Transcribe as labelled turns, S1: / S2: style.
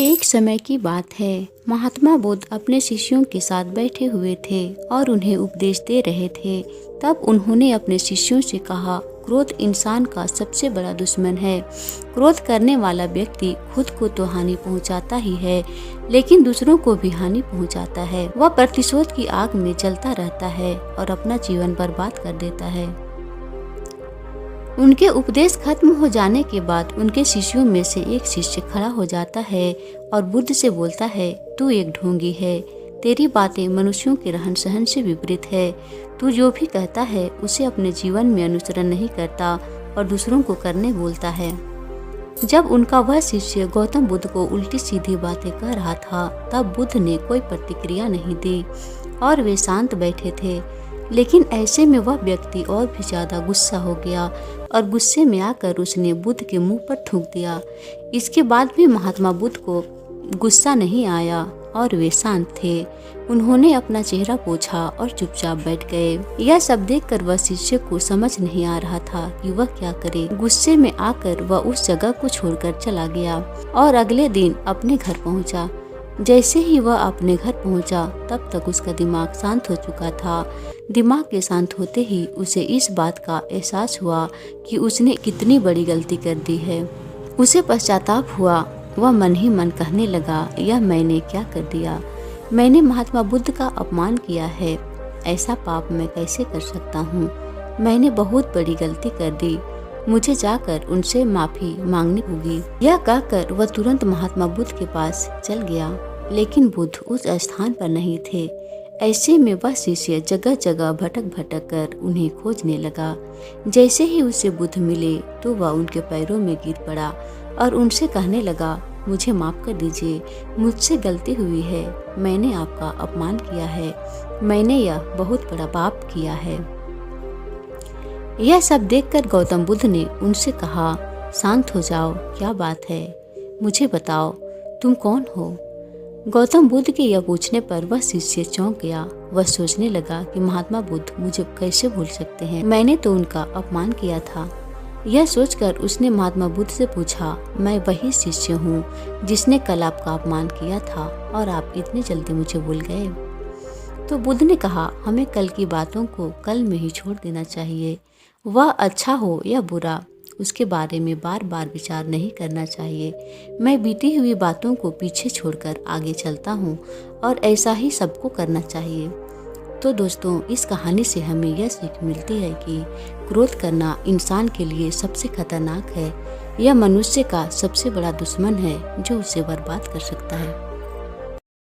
S1: एक समय की बात है, महात्मा बुद्ध अपने शिष्यों के साथ बैठे हुए थे और उन्हें उपदेश दे रहे थे। तब उन्होंने अपने शिष्यों से कहा, क्रोध इंसान का सबसे बड़ा दुश्मन है। क्रोध करने वाला व्यक्ति खुद को तो हानि पहुंचाता ही है, लेकिन दूसरों को भी हानि पहुंचाता है। वह प्रतिशोध की आग में जलता रहता है और अपना जीवन बर्बाद कर देता है। उनके उपदेश खत्म हो जाने के बाद उनके शिष्यों में से एक शिष्य खड़ा हो जाता है और बुद्ध से बोलता है, तू एक ढोंगी है। तेरी बातें मनुष्यों के रहन सहन से विपरीत है। तू जो भी कहता है उसे अपने जीवन में अनुसरण नहीं करता और दूसरों को करने बोलता है। जब उनका वह शिष्य गौतम बुद्ध को उल्टी सीधी बातें कह रहा था, तब बुद्ध ने कोई प्रतिक्रिया नहीं दी और वे शांत बैठे थे। लेकिन ऐसे में वह व्यक्ति और भी ज्यादा गुस्सा हो गया और गुस्से में आकर उसने बुद्ध के मुंह पर थूक दिया। इसके बाद भी महात्मा बुद्ध को गुस्सा नहीं आया और वे शांत थे। उन्होंने अपना चेहरा पोंछा और चुपचाप बैठ गए। यह सब देखकर वह शिष्य को समझ नहीं आ रहा था कि वह क्या करे। गुस्से में आकर वह उस जगह को छोड़कर चला गया और अगले दिन अपने घर पहुंचा। जैसे ही वह अपने घर पहुंचा, तब तक उसका दिमाग शांत हो चुका था। दिमाग के शांत होते ही उसे इस बात का एहसास हुआ कि उसने कितनी बड़ी गलती कर दी है। उसे पश्चाताप हुआ। वह मन ही मन कहने लगा, यह मैंने क्या कर दिया। मैंने महात्मा बुद्ध का अपमान किया है। ऐसा पाप मैं कैसे कर सकता हूँ। मैंने बहुत बड़ी गलती कर दी। मुझे जाकर उनसे माफी मांगनी होगी। यह कहकर वह तुरंत महात्मा बुद्ध के पास चल गया, लेकिन बुद्ध उस स्थान पर नहीं थे। ऐसे में वह शिष्य जगह जगह भटक भटक कर उन्हें खोजने लगा। जैसे ही उसे बुद्ध मिले तो वह उनके पैरों में गिर पड़ा और उनसे कहने लगा, मुझे माफ कर दीजिए, मुझसे गलती हुई है। मैंने आपका अपमान किया है। मैंने यह बहुत बड़ा पाप किया है। यह सब देखकर गौतम बुद्ध ने उनसे कहा, शांत हो जाओ, क्या बात है, मुझे बताओ, तुम कौन हो। गौतम बुद्ध के यह पूछने पर वह शिष्य चौंक गया। वह सोचने लगा कि महात्मा बुद्ध मुझे कैसे भूल सकते हैं। मैंने तो उनका अपमान किया था। यह सोचकर उसने महात्मा बुद्ध से पूछा, मैं वही शिष्य हूँ जिसने कल आपका अपमान किया था और आप इतनी जल्दी मुझे भूल गए। तो बुद्ध ने कहा, हमें कल की बातों को कल में ही छोड़ देना चाहिए। वह अच्छा हो या बुरा, उसके बारे में बार बार विचार नहीं करना चाहिए। मैं बीती हुई बातों को पीछे छोड़कर आगे चलता हूँ और ऐसा ही सबको करना चाहिए। तो दोस्तों, इस कहानी से हमें यह सीख मिलती है कि क्रोध करना इंसान के लिए सबसे खतरनाक है। यह मनुष्य का सबसे बड़ा दुश्मन है जो उसे बर्बाद कर सकता है।